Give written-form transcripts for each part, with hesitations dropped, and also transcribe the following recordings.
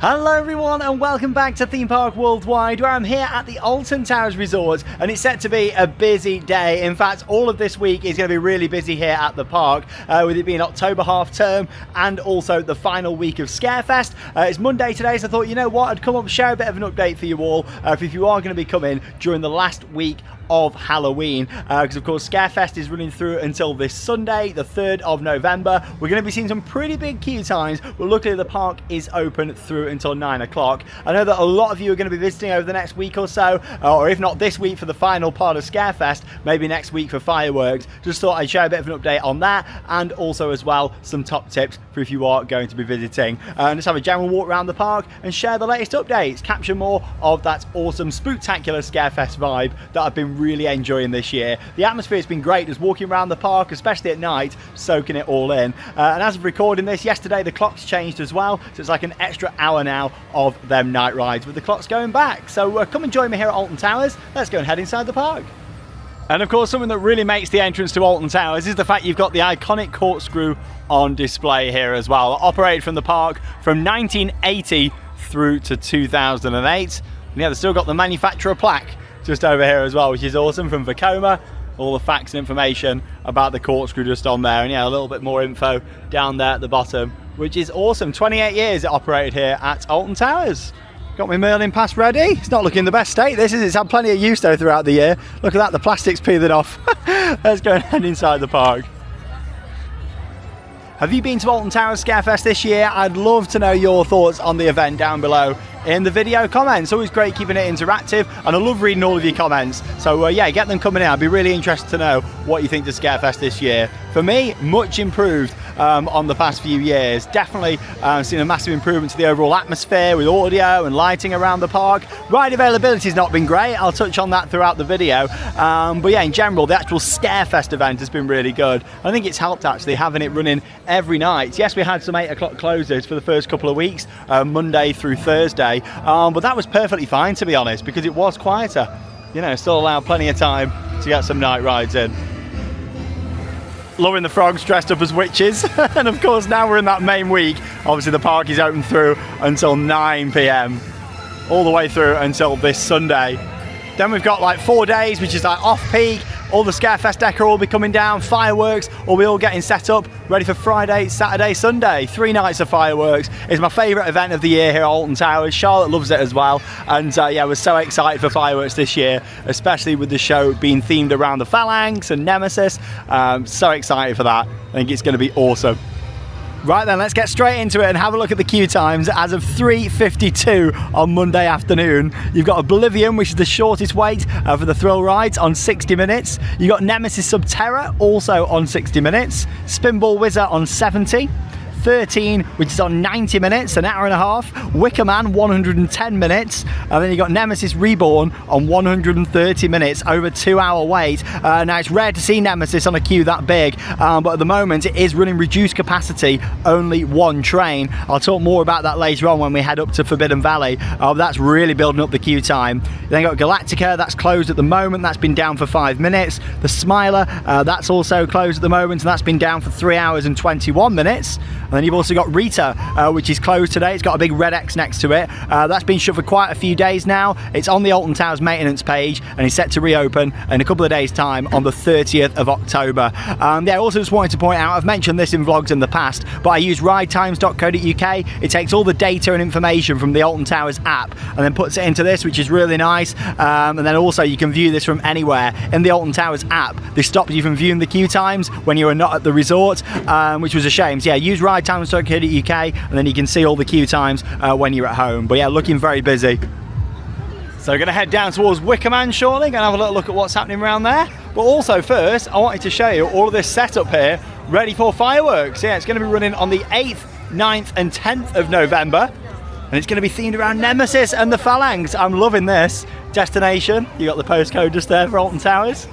Hello everyone and welcome back to Theme Park Worldwide, where I'm here at the Alton Towers Resort and it's set to be a busy day. In fact, all of this week is going to be really busy here at the park, with it being October half term and also the final week of Scarefest. It's Monday today, so I thought, you know what, I'd come up and share a bit of an update for you all if you are going to be coming during the last week of Halloween, because of course Scarefest is running through until this Sunday, the 3rd of November. We're going to be seeing some pretty big queue times, but luckily the park is open through until 9 o'clock. I know that a lot of you are going to be visiting over the next week or so, or if not this week for the final part of Scarefest, maybe next week for fireworks. Just thought I'd share a bit of an update on that, and also as well some top tips for if you are going to be visiting. And just have a general walk around the park and share the latest updates, capture more of that awesome spooktacular Scarefest vibe that I've been really enjoying this year. The atmosphere has been great, just walking around the park, especially at night, soaking it all in. And as of recording this, yesterday the clocks changed as well, so it's like an extra hour now of them night rides with the clocks going back. So come and join me here at Alton Towers. Let's go and head inside the park. And of course, something that really makes the entrance to Alton Towers is the fact you've got the iconic corkscrew on display here as well. Operated from the park from 1980 through to 2008. And yeah, they've still got the manufacturer plaque just over here as well, which is awesome, from Vekoma. All the facts and information about the corkscrew just on there, and yeah, a little bit more info down there at the bottom, which is awesome. 28 years it operated here at Alton Towers. Got my Merlin pass ready. It's not looking in the best state, this is. It's had plenty of use though throughout the year. Look at that, the plastic's peeling off. Let's go and head inside the park. Have you been to Alton Towers Scarefest this year? I'd love to know your thoughts on the event down below in the video comments. Always great keeping it interactive, and I love reading all of your comments. So yeah, get them coming in. I'd be really interested to know what you think to Scarefest this year. For me, much improved on the past few years. Definitely seen a massive improvement to the overall atmosphere with audio and lighting around the park. Ride availability has not been great. I'll touch on that throughout the video. But yeah, in general, the actual Scarefest event has been really good. I think it's helped actually having it running every night. Yes, we had some 8 o'clock closes for the first couple of weeks, Monday through Thursday, but that was perfectly fine, to be honest, because it was quieter. You know, still allowed plenty of time to get some night rides in. Loving the frogs dressed up as witches. And of course, now we're in that main week. Obviously the park is open through until 9 p.m. all the way through until this Sunday. Then we've got like 4 days, which is like off-peak. All the Scarefest decor will be coming down, fireworks will be all getting set up, ready for Friday, Saturday, Sunday. 3 nights of fireworks. It's my favourite event of the year here at Alton Towers. Charlotte loves it as well. And yeah, we're so excited for fireworks this year, especially with the show being themed around the Phalanx and Nemesis. So excited for that. I think it's going to be awesome. Right then, let's get straight into it and have a look at the queue times. As of 3:52 on Monday afternoon, you've got Oblivion, which is the shortest wait for the thrill rides, on 60 minutes. You've got Nemesis Subterra, also on 60 minutes. Spinball Wizard on 70. 13, which is on 90 minutes, an hour and a half. Wicker Man, 110 minutes. And then you got Nemesis Reborn on 130 minutes, over 2-hour wait. Now it's rare to see Nemesis on a queue that big, but at the moment it is running reduced capacity, only 1 train. I'll talk more about that later on when we head up to Forbidden Valley. That's really building up the queue time. Then you got Galactica, that's closed at the moment, that's been down for 5 minutes. The Smiler, that's also closed at the moment, and that's been down for 3 hours and 21 minutes. And then you've also got Rita, which is closed today. It's got a big red X next to it. That's been shut for quite a few days now. It's on the Alton Towers maintenance page and is set to reopen in a couple of days' time on the 30th of October. Yeah, also just wanted to point out, I've mentioned this in vlogs in the past, but I use ridetimes.co.uk. It takes all the data and information from the Alton Towers app and then puts it into this, which is really nice. And then also you can view this from anywhere in the Alton Towers app. This stops you from viewing the queue times when you are not at the resort, which was a shame. So yeah, use ridetimes.co.uk and then you can see all the queue times when you're at home. But yeah, looking very busy. So we're going to head down towards Wicker Man shortly, going to have a little look at what's happening around there. But also first, I wanted to show you all of this setup here, ready for fireworks. Yeah, it's going to be running on the 8th, 9th and 10th of November. And it's going to be themed around Nemesis and the Phalanx. I'm loving this. Destination, you got the postcode just there for Alton Towers.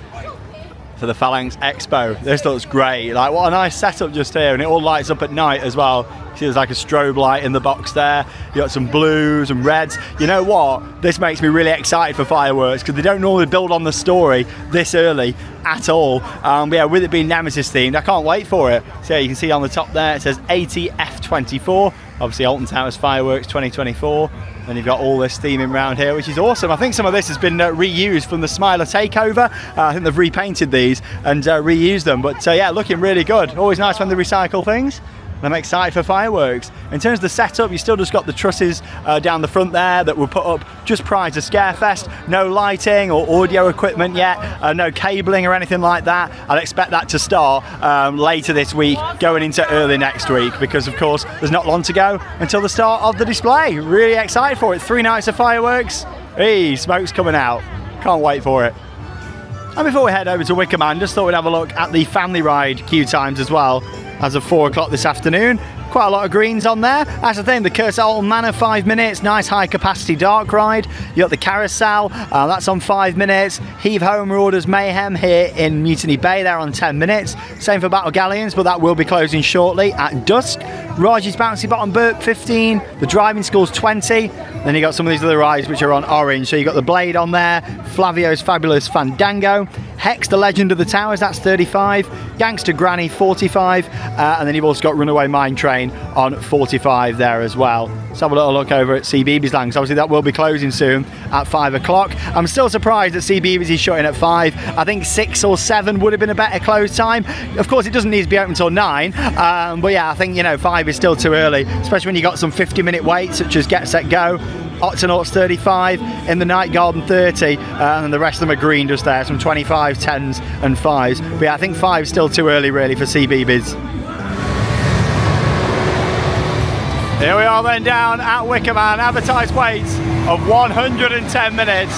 For the Phalanx Expo. This looks great. Like, what a nice setup just here, and it all lights up at night as well. See, there's like a strobe light in the box there. You got some blues and reds. You know what? This makes me really excited for fireworks because they don't normally build on the story this early at all. But yeah, with it being Nemesis themed, I can't wait for it. So yeah, you can see on the top there it says ATF24. Obviously Alton Towers Fireworks 2024. And you've got all this theming around here, which is awesome. I think some of this has been reused from the Smiler takeover. I think they've repainted these and reused them. But yeah, looking really good. Always nice when they recycle things. And I'm excited for fireworks. In terms of the setup, you still just got the trusses down the front there that were put up just prior to Scarefest. No lighting or audio equipment yet, no cabling or anything like that. I'd expect that to start later this week, going into early next week, because of course there's not long to go until the start of the display. Really excited for it. 3 nights of fireworks. Hey, smoke's coming out. Can't wait for it. And before we head over to Wickerman, just thought we'd have a look at the family ride queue times as well. As of 4 o'clock this afternoon, quite a lot of greens on there. That's the thing, the Curse Alton Manor 5 minutes, nice high capacity dark ride. You got the Carousel, that's on 5 minutes. Heave Home Marauders Mayhem here in Mutiny Bay, they're on 10 minutes. Same for Battle Galleons, but that will be closing shortly at dusk. Raji's Bouncy Bottom Burp 15, the Driving School's 20. Then you got some of these other rides which are on orange. So you got the Blade on there, Flavio's Fabulous Fandango, Hex the Legend of the Towers, that's 35, Gangster Granny 45, and then you've also got Runaway Mine Train on 45 there as well. Let's have a little look over at CBeebies Land, because obviously that will be closing soon at 5 o'clock. I'm still surprised that CBeebies is shutting at 5. I think 6 or 7 would have been a better close time. Of course, it doesn't need to be open until 9, but yeah, I think, you know, 5 is still too early, especially when you got some 50-minute waits such as Get Set Go, Octonauts 35, In the Night Garden 30, and the rest of them are green just there, some 25, 10s and 5s. But yeah, I think 5 is still too early really for CBeebies. Here we are then down at Wickerman, advertised waits of 110 minutes.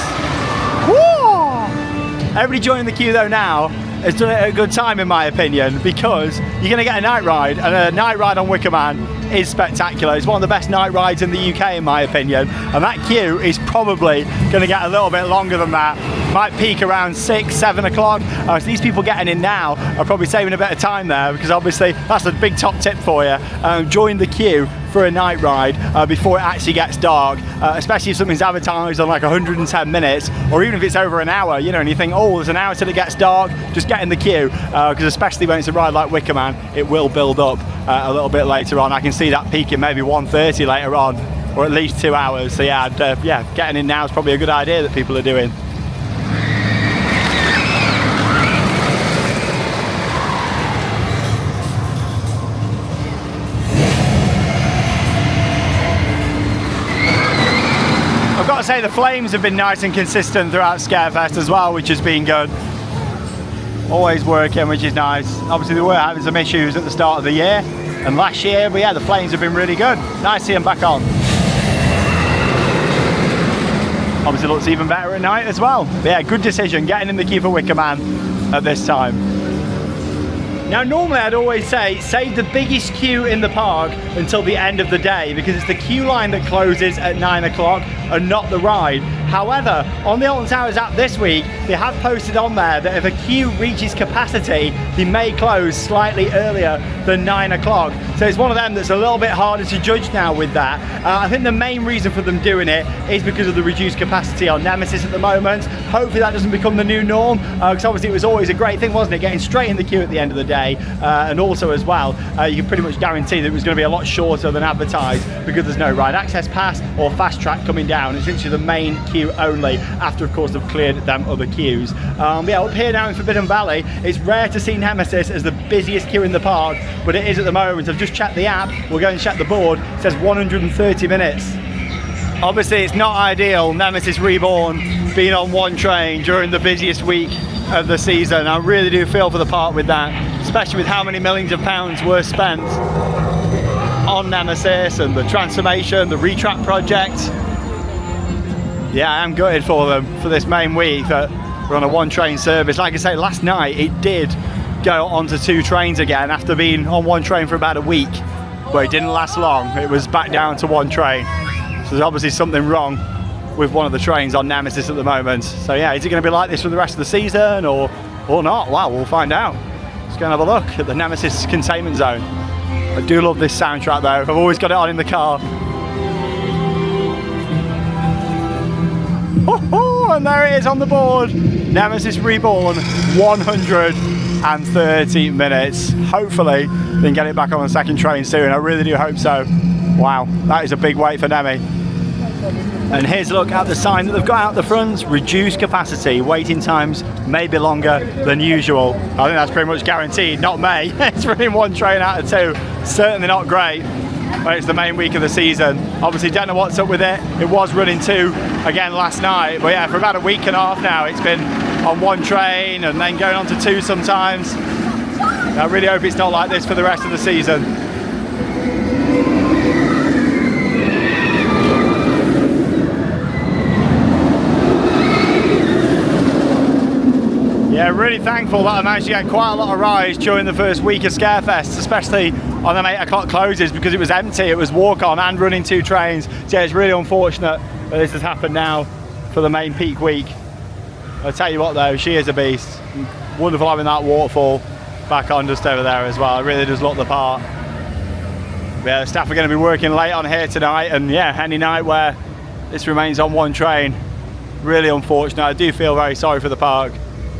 Woo! Everybody joining the queue though now has done it at a good time in my opinion, because you're going to get a night ride, and a night ride on Wickerman is spectacular. It's one of the best night rides in the UK in my opinion, and that queue is probably going to get a little bit longer than that. Might peak around 6, 7 o'clock. So these people getting in now are probably saving a bit of time there, because obviously that's a big top tip for you. Join the queue for a night ride before it actually gets dark, especially if something's advertised on like 110 minutes, or even if it's over an hour, you know, and you think, oh, there's an hour till it gets dark, just get in the queue, because especially when it's a ride like Wickerman, it will build up a little bit later on. I can see that peaking maybe 1:30 later on, or at least 2 hours. So yeah, yeah, getting in now is probably a good idea that people are doing. I've got to say the flames have been nice and consistent throughout Scarefest as well, which has been good. Always working, which is nice. Obviously they were having some issues at the start of the year and last year, but yeah, the flames have been really good. Nice to see them back on. Obviously looks even better at night as well. But yeah, good decision getting in the queue for Wickerman at this time. Now normally I'd always say save the biggest queue in the park until the end of the day, because it's the queue line that closes at 9 o'clock and not the ride. However, on the Alton Towers app this week, they have posted on there that if a queue reaches capacity, they may close slightly earlier than 9 o'clock. So it's one of them that's a little bit harder to judge now with that. I think the main reason for them doing it is because of the reduced capacity on Nemesis at the moment. Hopefully that doesn't become the new norm, because obviously it was always a great thing, wasn't it? Getting straight in the queue at the end of the day, and also as well, you can pretty much guarantee that it was going to be a lot shorter than advertised, because there's no ride access pass or fast track coming down. It's literally the main queue only, after of course they've cleared them other queues. Yeah, up here now in Forbidden Valley, it's rare to see Nemesis as the busiest queue in the park, but it is at the moment. I've just checked the app, we'll go and check the board, it says 130 minutes. Obviously it's not ideal, Nemesis Reborn being on one train during the busiest week of the season. I really do feel for the park with that, especially with how many millions of pounds were spent on Nemesis and the transformation, the retrack project. Yeah, I am gutted for them for this main week that we're on a one train service. Like I say, last night it did go onto 2 trains again after being on one train for about a week, but it didn't last long. It was back down to 1 train. So there's obviously something wrong with one of the trains on Nemesis at the moment. So yeah, is it going to be like this for the rest of the season or not? Well, we'll find out. Let's go and have a look at the Nemesis containment zone. I do love this soundtrack though. I've always got it on in the car. Oh, and there it is on the board. Nemesis Reborn, 130 minutes. Hopefully they can get it back on the second train soon. I really do hope so. Wow, that is a big weight for Nemi. And here's a look at the sign that they've got out the front: reduced capacity, waiting times may be longer than usual. I think that's pretty much guaranteed, not may. It's running one train out of two, certainly not great when it's the main week of the season. Obviously don't know what's up with it. It was running two again last night, but yeah, for about a week and a half now it's been on one train and then going on to two sometimes. I really hope it's not like this for the rest of the season. Yeah, really thankful that I managed to get quite a lot of rides during the first week of Scarefest, especially on the 8 o'clock closes, because it was empty. It was walk on and running two trains. So yeah, it's really unfortunate that this has happened now for the main peak week. I'll tell you what though, she is a beast. Wonderful having that waterfall back on just over there as well. It really does look the part. But yeah, the staff are going to be working late on here tonight, and yeah, any night where this remains on one train, really unfortunate. I do feel very sorry for the park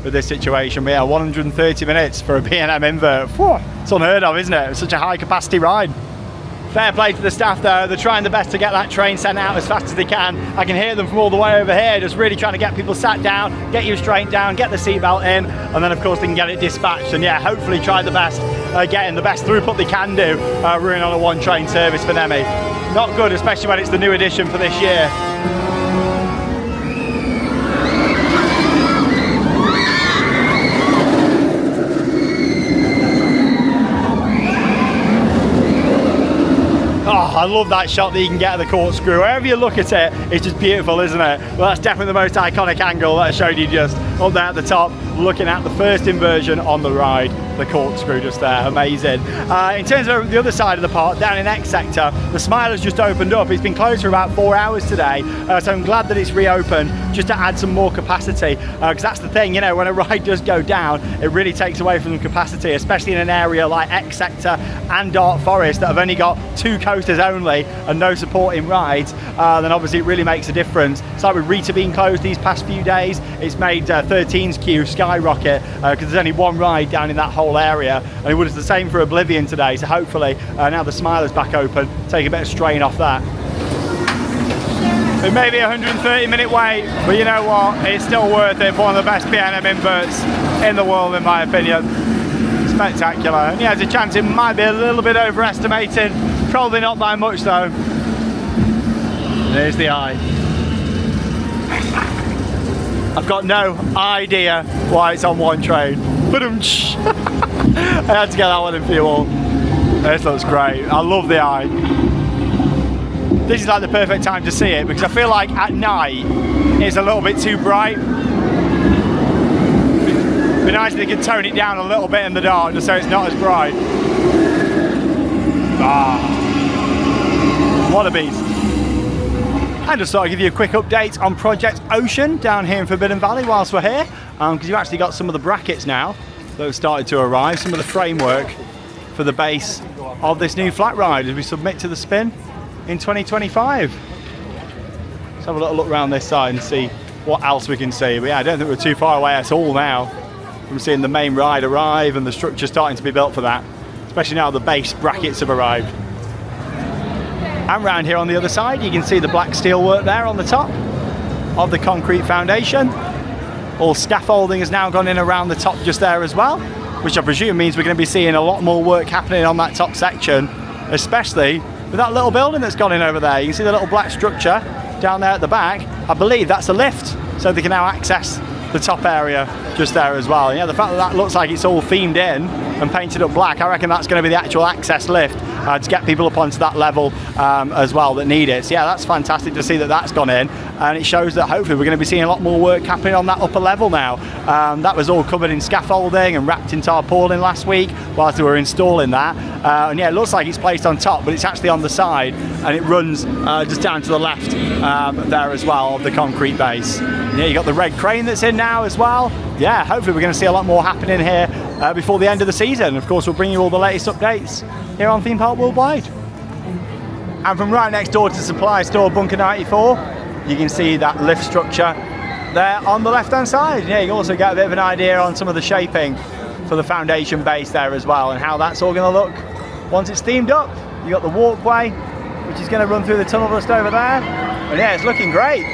with this situation. But yeah, 130 minutes for a B&M invert. Whew, it's unheard of, isn't it? It's such a high capacity ride. Fair play to the staff though, they're trying their best to get that train sent out as fast as they can. I can hear them from all the way over here, just really trying to get people sat down, get you straight down, get the seatbelt in, and then of course they can get it dispatched. And yeah, hopefully try the best, getting the best throughput they can do, running on a one train service for Nemi. Not good, especially when it's the new edition for this year. Oh, I love that shot that you can get of the corkscrew. Wherever you look at it, it's just beautiful, isn't it? Well, that's definitely the most iconic angle that I showed you just up there at the top, looking at the first inversion on the ride. The corkscrew just there, amazing. In terms of the other side of the park, down in X sector, the Smiler's just opened up. It's been closed for about 4 hours today, so I'm glad that it's reopened just to add some more capacity, because that's the thing, you know, when a ride does go down, it really takes away from the capacity, especially in an area like X sector and Dark Forest that have only got 2 coasters only and no supporting rides. Then obviously it really makes a difference. It's like with Rita being closed these past few days, it's made 13's queue skyrocket, because there's only one ride down in that whole area, and it was the same for Oblivion today. So hopefully now the Smiler's back open, take a bit of strain off that. It may be a 130-minute wait, but you know what, it's still worth it for one of the best B&M inverts in the world, in my opinion. Spectacular. And yeah, there's a chance it might be a little bit overestimated, probably not by much though. There's the eye. I've got no idea why it's on one train. I had to get that one in for you all. This looks great. I love the eye. This is like the perfect time to see it, because I feel like at night it's a little bit too bright. It'd be nice if they could tone it down a little bit in the dark just so it's not as bright. Ah, what a beast. And just thought I'd give you a quick update on Project Ocean down here in Forbidden Valley whilst we're here, because you've actually got some of the brackets now that have started to arrive, some of the framework for the base of this new flat ride as we submit to the spin in 2025. Let's have a little look around this side and see what else we can see. But yeah, I don't think we're too far away at all now from seeing the main ride arrive and the structure starting to be built for that, especially now the base brackets have arrived. And round here on the other side, you can see the black steel work there on the top of the concrete foundation. All scaffolding has now gone in around the top just there as well, which I presume means we're going to be seeing a lot more work happening on that top section, especially with that little building that's gone in over there. You can see the little black structure down there at the back. I believe that's a lift, so they can now access the top area just there as well. Yeah, the fact that that looks like it's all themed in and painted up black, I reckon that's going to be the actual access lift to get people up onto that level as well that need it. So yeah, that's fantastic to see that that's gone in, and it shows that hopefully we're going to be seeing a lot more work happening on that upper level now. That was all covered in scaffolding and wrapped in tarpaulin last week whilst they were installing that, and yeah, it looks like it's placed on top, but it's actually on the side, and it runs just down to the left there as well of the concrete base. And yeah, you got the red crane that's in now as well. Yeah, hopefully we're going to see a lot more happening here before the end of the season. Of course, we'll bring you all the latest updates here on Theme Park Worldwide. And from right next door to Supply Store Bunker 94, you can see that lift structure there on the left hand side. Yeah, you can also get a bit of an idea on some of the shaping for the foundation base there as well, and how that's all going to look once it's themed up. You got the walkway which is going to run through the tunnel just over there. And yeah, it's looking great.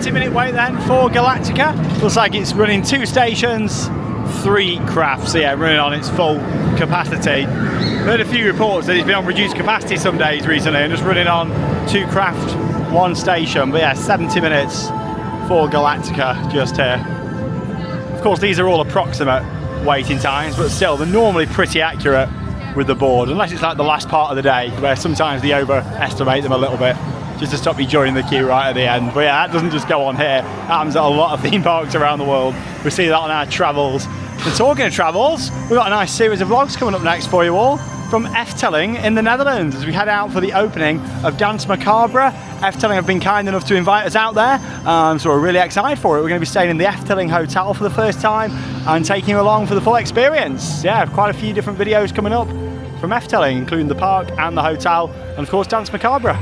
Minute wait then for Galactica. Looks like it's running 2 stations, 3 crafts. So yeah, running on its full capacity. Heard a few reports that it's been on reduced capacity some days recently and just running on 2 craft, 1 station. But yeah, 70 minutes for Galactica just here. Of course, these are all approximate waiting times, but still, they're normally pretty accurate with the board, unless it's like the last part of the day, where sometimes they overestimate them a little bit, just to stop you joining the queue right at the end. But yeah, that doesn't just go on here. That happens at a lot of theme parks around the world. We see that on our travels. And talking of travels, we've got a nice series of vlogs coming up next for you all from Efteling in the Netherlands as we head out for the opening of Dance Macabre. Efteling have been kind enough to invite us out there, so we're really excited for it. We're going to be staying in the Efteling Hotel for the first time and taking you along for the full experience. Yeah, quite a few different videos coming up from Efteling, including the park and the hotel, and of course Dance Macabre.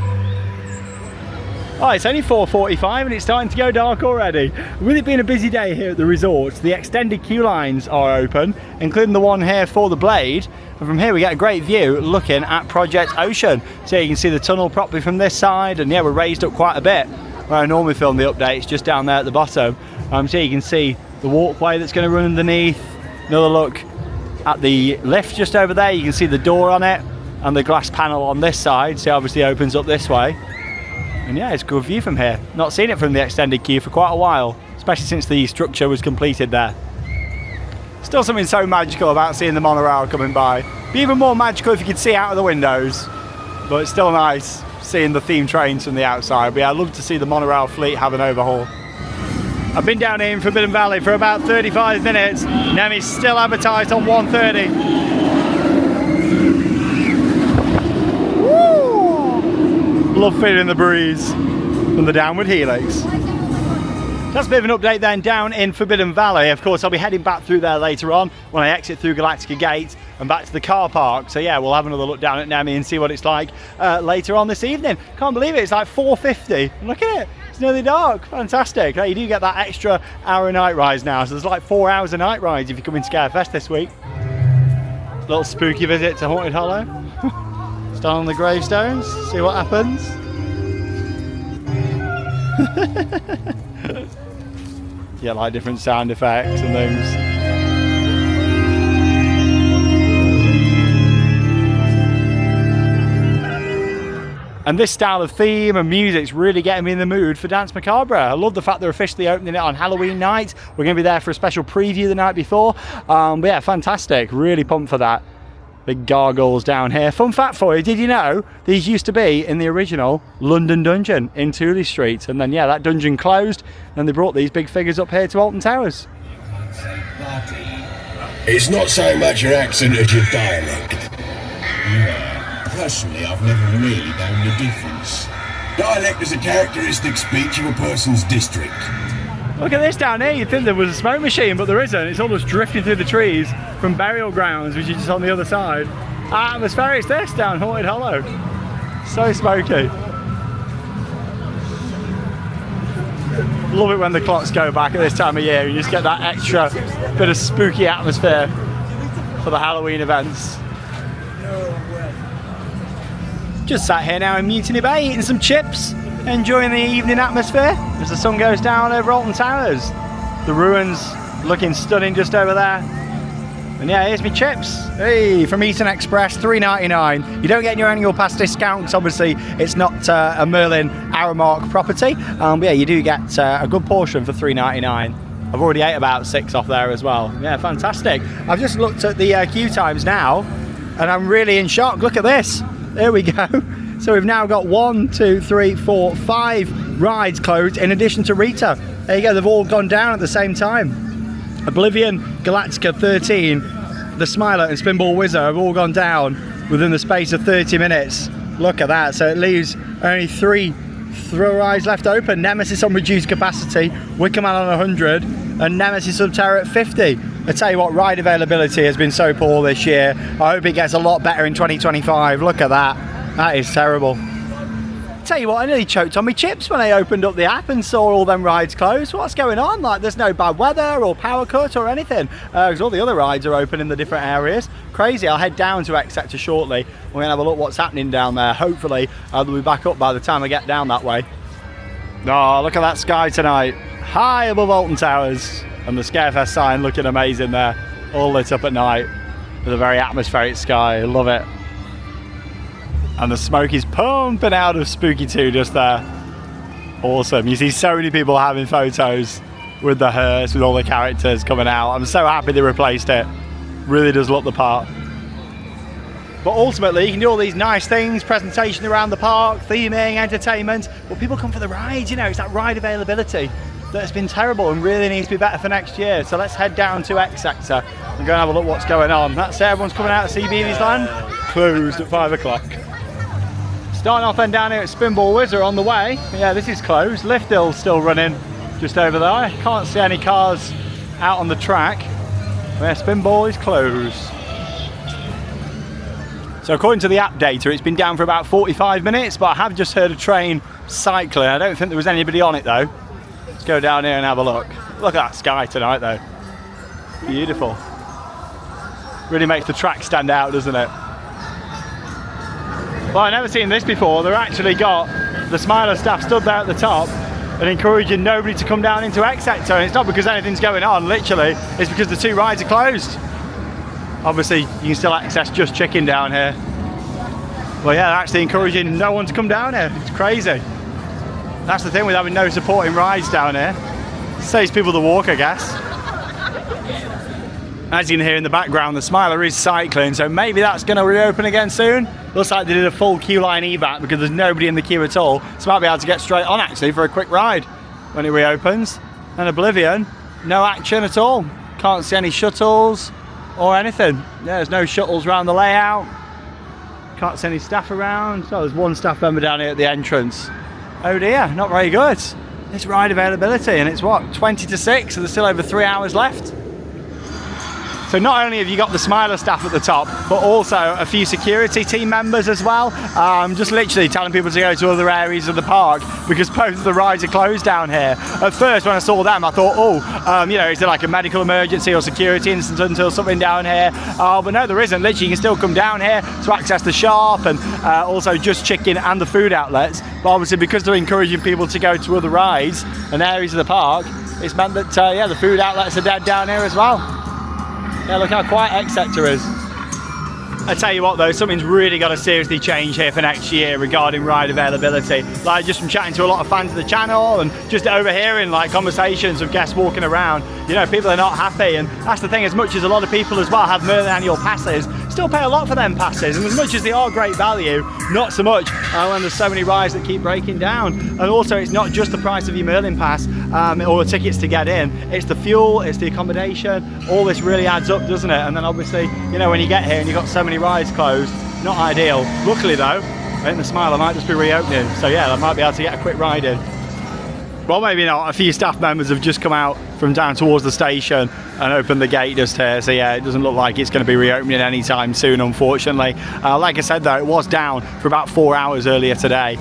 Oh, it's only 4:45 and it's starting to go dark already. With it being a busy day here at the resort, the extended queue lines are open, including the one here for the Blade. And from here we get a great view looking at Project Ocean. So you can see the tunnel properly from this side, and yeah, we're raised up quite a bit. Where I normally film the updates, just down there at the bottom. So you can see the walkway that's going to run underneath. Another look at the lift just over there. You can see the door on it and the glass panel on this side. So it obviously opens up this way. And yeah, it's a good view from here. Not seen it from the extended queue for quite a while, especially since the structure was completed there. Still something so magical about seeing the monorail coming by. Be even more magical if you could see out of the windows. But it's still nice seeing the themed trains from the outside. But yeah, I'd love to see the monorail fleet have an overhaul. I've been down here in Forbidden Valley for about 35 minutes. Nemi's still advertised on 1:30. Love feeling the breeze from the downward helix. That's a bit of an update then down in Forbidden Valley. Of course, I'll be heading back through there later on when I exit through Galactica Gate and back to the car park. So yeah, we'll have another look down at Nemi and see what it's like later on this evening. Can't believe it, it's like 4:50. Look at it, it's nearly dark. Fantastic. You do get that extra hour of night rides now, so there's like 4 hours of night rides if you come in Scarefest this week. Little spooky visit to Haunted Hollow. Stand on the gravestones, see what happens. Yeah, like different sound effects and things. And this style of theme and music's really getting me in the mood for Dance Macabre. I love the fact they're officially opening it on Halloween night. We're going to be there for a special preview the night before. But yeah, fantastic. Really pumped for that. Big gargoyles down here. Fun fact for you, did you know these used to be in the original London Dungeon in Tooley Street? And then yeah, that dungeon closed and they brought these big figures up here to Alton Towers. It's not so much your accent as your dialect. Yeah. Personally, I've never really known the difference. Dialect is a characteristic speech of a person's district. Look at this down here, you'd think there was a smoke machine, but there isn't. It's all just drifting through the trees from burial grounds, which is just on the other side. How atmospheric is this down Haunted Hollow? So smoky. Love it when the clocks go back at this time of year. You just get that extra bit of spooky atmosphere for the Halloween events. Just sat here now in Mutiny Bay eating some chips, enjoying the evening atmosphere as the sun goes down over Alton Towers. The ruins looking stunning just over there. And yeah, here's me chips. Hey, from Eaton Express, $3.99. You don't get your annual pass discounts. Obviously, it's not a Merlin Aramark property. But yeah, you do get a good portion for $3.99. I've already ate about 6 off there as well. Yeah, fantastic. I've just looked at the queue times now, and I'm really in shock. Look at this. There we go. So we've now got 1, 2, 3, 4, 5 rides closed in addition to Rita. There you go, they've all gone down at the same time. Oblivion, Galactica 13, the Smiler and Spinball Whizzer have all gone down within the space of 30 minutes. Look at that, so it leaves only 3 thrill rides left open. Nemesis on reduced capacity, Wicker Man on 100, and Nemesis Subterra at 50. I tell you what, ride availability has been so poor this year. I hope it gets a lot better in 2025. Look at that. That is terrible. Tell you what, I nearly choked on my chips when I opened up the app and saw all them rides closed. What's going on? Like, there's no bad weather or power cut or anything, because all the other rides are open in the different areas. Crazy. I'll head down to X Sector shortly. We're gonna have a look what's happening down there. Hopefully they'll be back up by the time I get down that way. Oh, look at that sky tonight, high above Alton Towers, and the Scarefest sign looking amazing there, all lit up at night with a very atmospheric sky. I love it. And the smoke is pumping out of Spooky 2 just there. Awesome. You see so many people having photos with the hearse, with all the characters coming out. I'm so happy they replaced it. Really does look the part. But ultimately, you can do all these nice things, presentation around the park, theming, entertainment, but people come for the rides, you know, it's that ride availability that's been terrible and really needs to be better for next year. So let's head down to X Sector and go and have a look what's going on. That's it, everyone's coming out of CBeebies Land. Closed at 5 o'clock. Starting off then down here at Spinball Wizard on the way. Yeah, this is closed. Lift Hill's still running just over there. Can't see any cars out on the track. Where Spinball is closed. So according to the app data, it's been down for about 45 minutes, but I have just heard a train cycling. I don't think there was anybody on it though. Let's go down here and have a look. Look at that sky tonight though. Beautiful. Really makes the track stand out, doesn't it? Well, I've never seen this before. They've actually got the Smiler staff stood there at the top and encouraging nobody to come down into X Sector. And it's not because anything's going on, literally, it's because the two rides are closed. Obviously, you can still access Just Chicken down here. Well, yeah, they're actually encouraging no one to come down here. It's crazy. That's the thing with having no supporting rides down here. It saves people the walk, I guess. As you can hear in the background, the Smiler is cycling, so maybe that's going to reopen again soon. Looks like they did a full queue line evac because there's nobody in the queue at all. So might be able to get straight on actually for a quick ride when it reopens. And Oblivion, no action at all. Can't see any shuttles or anything. Yeah, there's no shuttles around the layout. Can't see any staff around. So there's one staff member down here at the entrance. Oh dear, not very good. It's ride availability and it's what, 20 to 6, so there's still over 3 hours left. So not only have you got the Smiler staff at the top, but also a few security team members as well. Just literally telling people to go to other areas of the park because both of the rides are closed down here. At first, when I saw them, I thought, you know, is there like a medical emergency or security incident or something down here? But no, there isn't. Literally, you can still come down here to access the shop and also Just Chicken and the food outlets. But obviously, because they're encouraging people to go to other rides and areas of the park, it's meant that, yeah, the food outlets are dead down here as well. Yeah, look how quiet X Sector is. I tell you what though, something's really got to seriously change here for next year regarding ride availability. Like just from chatting to a lot of fans of the channel and just overhearing like conversations of guests walking around, you know, people are not happy. And that's the thing, as much as a lot of people as well have Merlin annual passes, still pay a lot for them passes. And as much as they are great value, not so much when there's so many rides that keep breaking down. And also it's not just the price of your Merlin pass or the tickets to get in, it's the fuel, it's the accommodation, all this really adds up, doesn't it? And then obviously, you know, when you get here and you've got so many rides closed, not ideal. Luckily though, I think the Smiler might just be reopening, so yeah, I might be able to get a quick ride in. Well, maybe not. A few staff members have just come out from down towards the station and opened the gate just here, so yeah, it doesn't look like it's going to be reopening anytime soon, unfortunately. Like I said though, it was down for about 4 hours earlier today,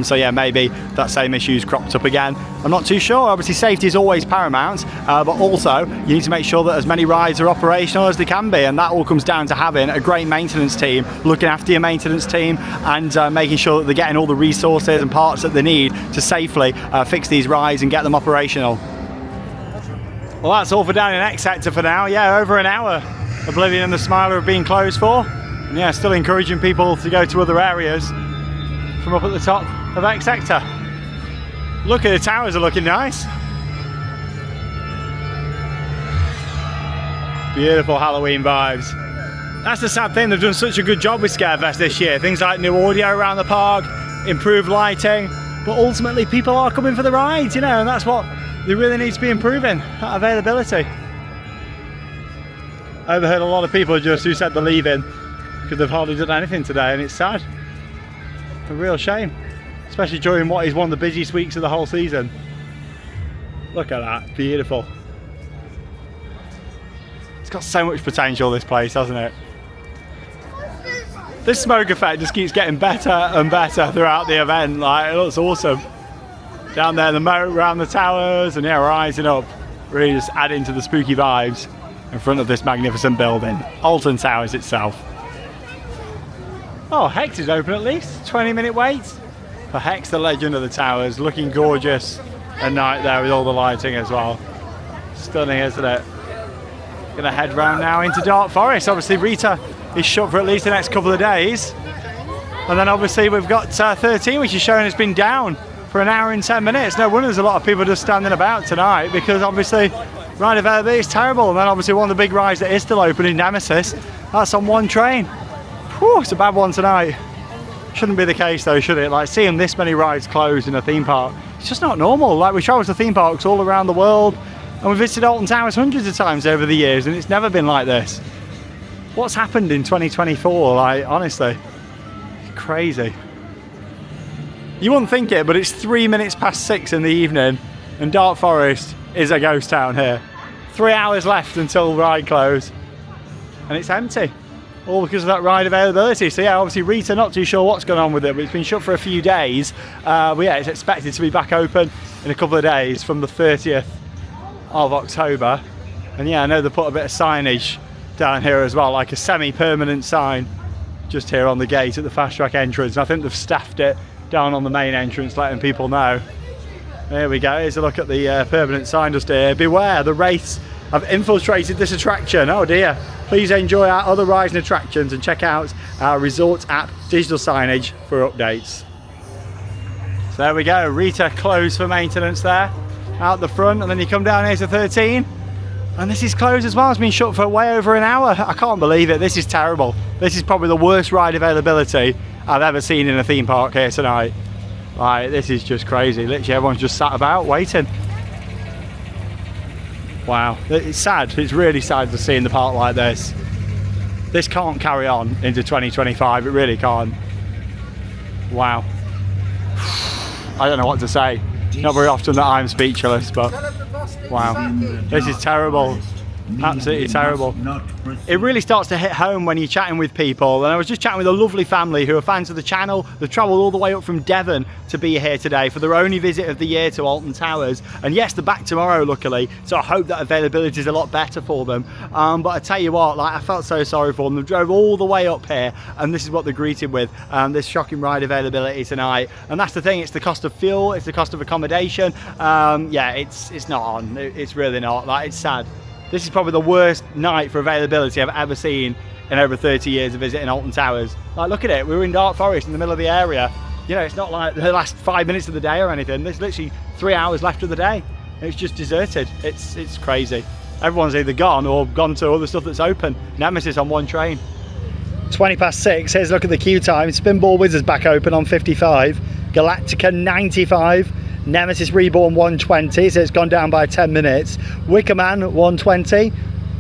so yeah, maybe that same issue's cropped up again. I'm not too sure. Obviously safety is always paramount, but also you need to make sure that as many rides are operational as they can be, and that all comes down to having a great maintenance team looking after your maintenance team and making sure that they're getting all the resources and parts that they need to safely fix these rides and get them operational. Well, that's all for down in X Sector for now. Yeah, over an hour Oblivion and the Smiler have been closed for, and yeah, still encouraging people to go to other areas from up at the top of X Sector. Look at the towers, are looking nice. Beautiful Halloween vibes. That's the sad thing, they've done such a good job with Scarefest this year. Things like new audio around the park, improved lighting, but ultimately people are coming for the rides, you know, and that's what they really need to be improving, that availability. I overheard a lot of people just who said they're leaving because they've hardly done anything today, and it's sad. A real shame, especially during what is one of the busiest weeks of the whole season. Look at that, beautiful. It's got so much potential, this place, hasn't it? This smoke effect just keeps getting better and better throughout the event. Like, it looks awesome. Down there, the moat around the towers, and yeah, rising up, really just adding to the spooky vibes in front of this magnificent building, Alton Towers itself. Oh, Hex is open at least. 20-minute wait for Hex, the legend of the towers, looking gorgeous at night there with all the lighting as well. Stunning, isn't it? Gonna head round now into Dark Forest. Obviously, Rita is shut for at least the next couple of days. And then obviously we've got 13, which is showing it's been down for an hour and 10 minutes. No wonder there's a lot of people just standing about tonight, because obviously ride availability is terrible. And then obviously one of the big rides that is still open in Nemesis, that's on one train. Whew, it's a bad one tonight. Shouldn't be the case though, should it? Like, seeing this many rides closed in a theme park, it's just not normal. Like, we travel to theme parks all around the world, and we've visited Alton Towers hundreds of times over the years, and it's never been like this. What's happened in 2024? Like, honestly, it's crazy. You wouldn't think it, but it's 3 minutes past 6 in the evening, and Dark Forest is a ghost town here. 3 hours left until ride close, and it's empty. All because of that ride availability. So yeah, obviously Rita, not too sure what's going on with it, but it's been shut for a few days. But yeah, it's expected to be back open in a couple of days from the 30th of October. And yeah, I know they put a bit of signage down here as well, like a semi-permanent sign just here on the gate at the fast track entrance. And I think they've staffed it down on the main entrance, letting people know. There we go, here's a look at the permanent sign just here. Beware, the wraiths have infiltrated this attraction. Oh dear. Please enjoy our other rides and attractions, and check out our resort app digital signage for updates. So there we go, Rita closed for maintenance there out the front, and then you come down here to 13 and this is closed as well. It's been shut for way over an hour. I can't believe it. This is terrible. This is probably the worst ride availability I've ever seen in a theme park here tonight. Like, this is just crazy. Literally everyone's just sat about waiting. Wow, it's sad. It's really sad to see in the park like this. This can't carry on into 2025. It really can't. Wow. I don't know what to say. Not very often that I'm speechless, but wow, this is terrible. Absolutely terrible. It really starts to hit home when you're chatting with people, and I was just chatting with a lovely family who are fans of the channel. They've travelled all the way up from Devon to be here today for their only visit of the year to Alton Towers, and yes, they're back tomorrow luckily, so I hope that availability is a lot better for them. But I tell you what, like, I felt so sorry for them. They drove all the way up here, and this is what they're greeted with, this shocking ride availability tonight. And that's the thing, it's the cost of fuel, it's the cost of accommodation. Yeah, it's not on. It's really not. Like, it's sad. This is probably the worst night for availability I've ever seen in over 30 years of visiting Alton Towers. Like, look at it, we were in Dark Forest in the middle of the area. You know, it's not like the last 5 minutes of the day or anything. There's literally 3 hours left of the day. It's just deserted. It's crazy. Everyone's either gone or gone to other stuff that's open. Nemesis on one train. 20 past 6, here's a look at the queue time. Spinball Wizards back open on 55. Galactica 95. Nemesis Reborn 120, so it's gone down by 10 minutes. Wickerman 120.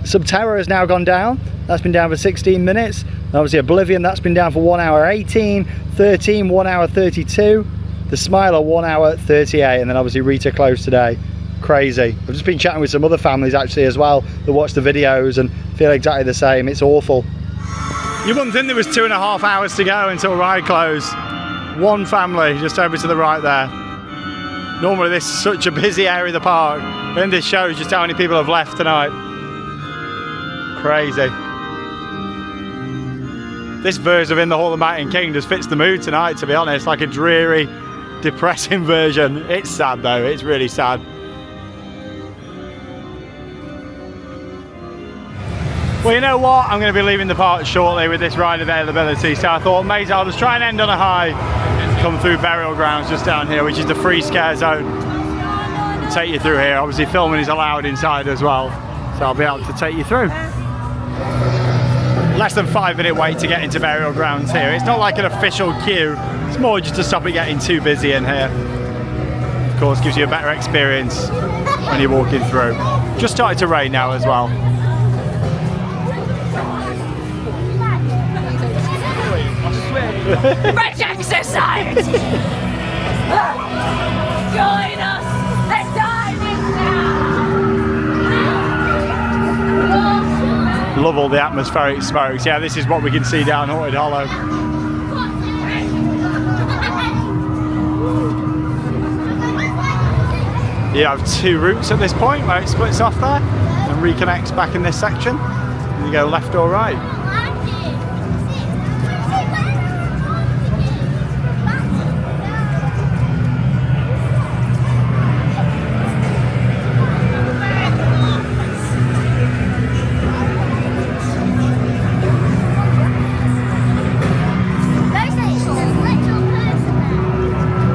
Subterra has now gone down. That's been down for 16 minutes. And obviously Oblivion, that's been down for 1 hour 18. 13, 1 hour 32. The Smiler 1 hour 38. And then obviously Rita closed today. Crazy. I've just been chatting with some other families actually as well that watch the videos and feel exactly the same. It's awful. You wouldn't think there was 2.5 hours to go until ride close. One family just over to the right there. Normally this is such a busy area of the park, and this shows just how many people have left tonight. Crazy. This version of In the Hall of Might and King just fits the mood tonight, to be honest, like a dreary, depressing version. It's sad though, it's really sad. Well, you know what? I'm going to be leaving the park shortly with this ride availability, so I thought maybe I'll just try and end on a high. Come through Burial Grounds just down here, which is the free scare zone. I'll take you through here. Obviously filming is allowed inside as well, so I'll be able to take you through. Less than 5 minute wait to get into Burial Grounds here. It's not like an official queue, it's more just to stop it getting too busy in here. Of course, gives you a better experience when you're walking through. Just started to rain now as well. French exercise! Join us! The time is now! love all the atmospheric smokes. Yeah, this is what we can see down Haunted Hollow. You have two routes at this point where it splits off there and reconnects back in this section. You go left or right.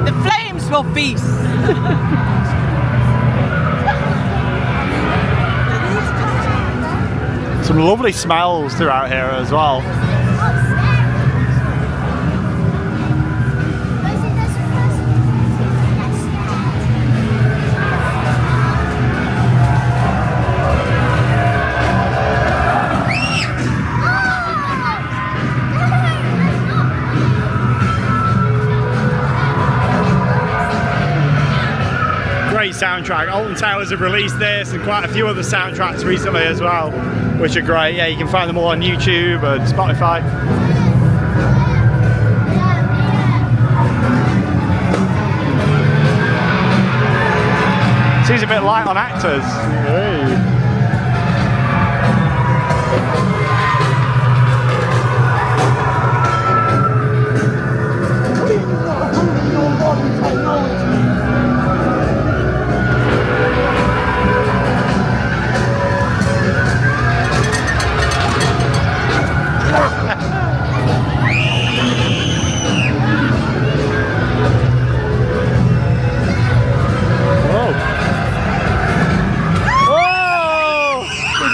The flames will feast. Some lovely smells throughout here as well. Great soundtrack. Alton Towers have released this and quite a few other soundtracks recently as well, which are great. Yeah, you can find them all on YouTube and Spotify. Seems a bit light on actors. Hey.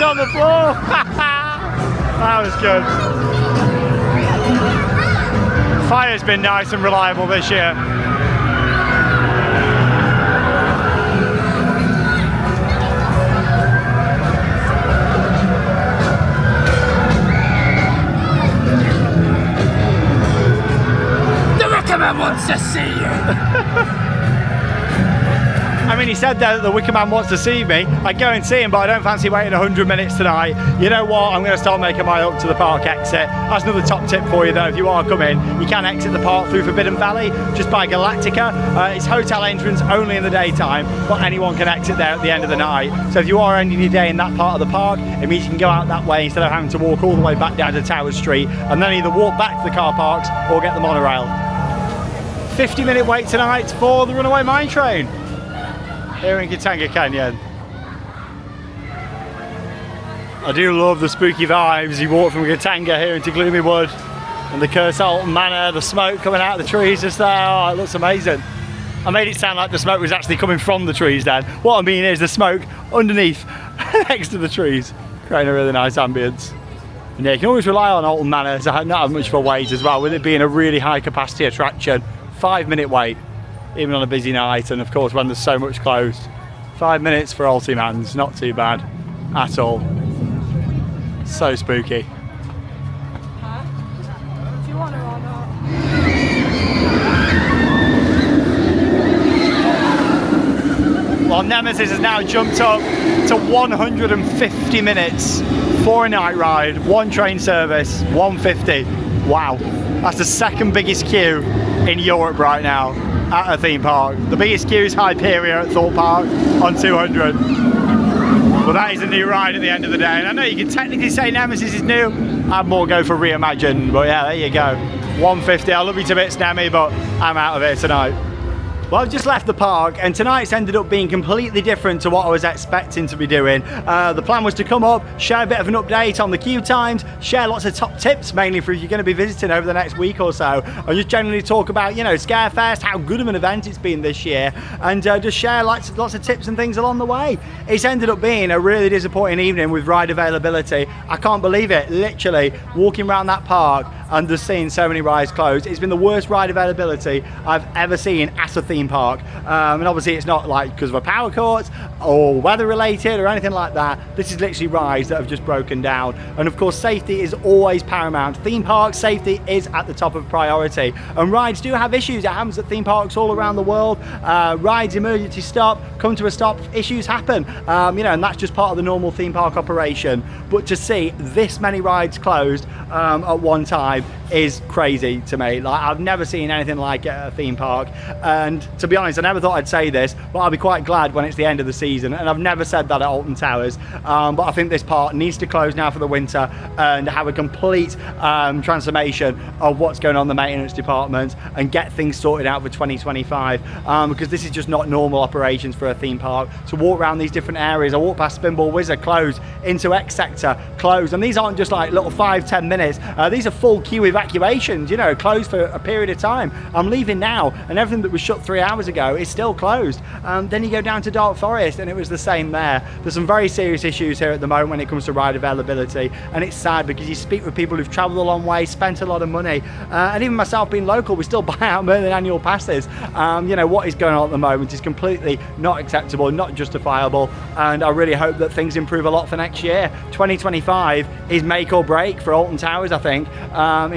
On the floor. That was good. Fire's been nice and reliable this year. The Wicker Man wants to see you. I mean, he said that the Wicker Man wants to see me. I'd go and see him, but I don't fancy waiting 100 minutes tonight. You know what? I'm going to start making my up to the park exit. That's another top tip for you, though. If you are coming, you can exit the park through Forbidden Valley, just by Galactica. It's hotel entrance only in the daytime, but anyone can exit there at the end of the night. So if you are ending your day in that part of the park, it means you can go out that way instead of having to walk all the way back down to Towers Street, and then either walk back to the car parks or get the monorail. 50-minute wait tonight for the Runaway Mine Train here in Katanga Canyon. I do love the spooky vibes. You walk from Katanga here into Gloomy Wood and the Curse Alton Manor, the smoke coming out of the trees just there. Oh, it looks amazing. I made it sound like the smoke was actually coming from the trees then. What I mean is the smoke underneath next to the trees, creating a really nice ambience. And yeah, you can always rely on Alton Manor to not have much of a wait as well, with it being a really high capacity attraction. 5-minute wait, even on a busy night, and of course when there's so much closed. 5 minutes for Ultimans, not too bad at all. So spooky. Huh? Do you want her or not? Well, Nemesis has now jumped up to 150 minutes for a night ride, one train service, 150. Wow, that's the second biggest queue in Europe right now at a theme park. The biggest queue is Hyperia at Thorpe Park on 200. Well, that is a new ride at the end of the day, and I know you can technically say Nemesis is new. I'd more go for Reimagined, but yeah, there you go. 150, I love you to bits, Nemi, but I'm out of here tonight. Well, I've just left the park, and tonight's ended up being completely different to what I was expecting to be doing. The plan was to come up, share a bit of an update on the queue times, share lots of top tips, mainly for if you're going to be visiting over the next week or so, and just generally talk about, you know, Scarefest, how good of an event it's been this year, and just share lots of tips and things along the way. It's ended up being a really disappointing evening with ride availability. I can't believe it, literally, walking around that park, and just seeing so many rides closed. It's been the worst ride availability I've ever seen at a theme park. And obviously it's not like because of a power cut or weather related or anything like that. This is literally rides that have just broken down. And of course safety is always paramount. Theme park safety is at the top of priority. And rides do have issues. It happens at theme parks all around the world. Rides emergency stop, come to a stop, issues happen. You know, and that's just part of the normal theme park operation. But to see this many rides closed at one time is crazy to me. Like, I've never seen anything like it at a theme park, and to be honest I never thought I'd say this, but I'll be quite glad when it's the end of the season, and I've never said that at Alton Towers, but I think this park needs to close now for the winter and have a complete transformation of what's going on in the maintenance department and get things sorted out for 2025, because this is just not normal operations for a theme park. To walk around these different areas, I walked past Spinball Wizard closed, into X Sector closed, and these aren't just like little 5-10 minutes, these are full queue evacuations, you know, closed for a period of time. I'm leaving now and everything that was shut 3 hours ago is still closed. Then you go down to Dark Forest and it was the same there. There's some very serious issues here at the moment when it comes to ride availability, and it's sad because you speak with people who've travelled a long way, spent a lot of money, and even myself being local, we still buy out Merlin annual passes. You know, what is going on at the moment is completely not acceptable, not justifiable, and I really hope that things improve a lot for next year. 2025 is make or break for Alton Towers, I think,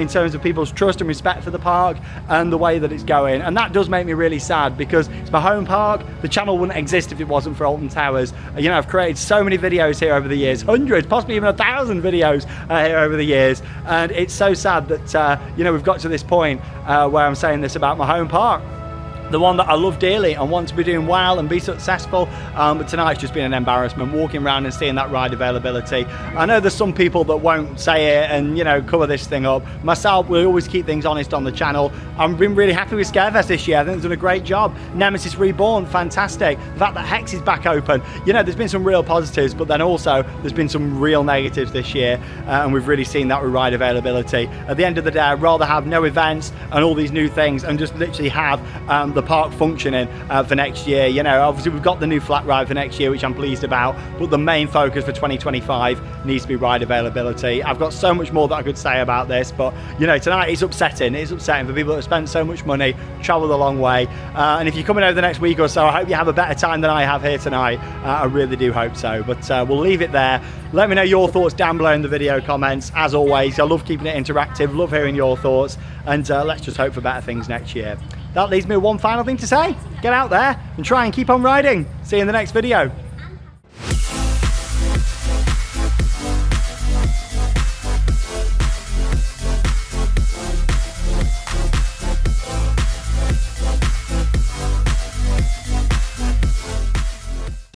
in terms of people's trust and respect for the park and the way that it's going. And that does make me really sad because it's my home park. The channel wouldn't exist if it wasn't for Alton Towers. You know, I've created so many videos here over the years, hundreds, possibly even 1,000 videos here over the years, and it's so sad that you know, we've got to this point where I'm saying this about my home park, the one that I love dearly and want to be doing well and be successful, but tonight's just been an embarrassment walking around and seeing that ride availability. I know there's some people that won't say it and, you know, cover this thing up. Myself, we always keep things honest on the channel. I've been really happy with Scarefest this year. I think they've done a great job. Nemesis Reborn, fantastic. The fact that Hex is back open, you know, there's been some real positives, but then also there's been some real negatives this year, and we've really seen that with ride availability. At the end of the day, I'd rather have no events and all these new things and just literally have the park functioning for next year. You know, obviously we've got the new flat ride for next year, which I'm pleased about, but the main focus for 2025 needs to be ride availability. I've got so much more that I could say about this, but you know, tonight it's upsetting for people that have spent so much money, traveled a long way, and if you're coming over the next week or so, I hope you have a better time than I have here tonight. I really do hope so, but we'll leave it there. Let me know your thoughts down below in the video comments. As always, I love keeping it interactive, love hearing your thoughts, and let's just hope for better things next year. That leaves me with one final thing to say. Get out there and try and keep on riding. See you in the next video.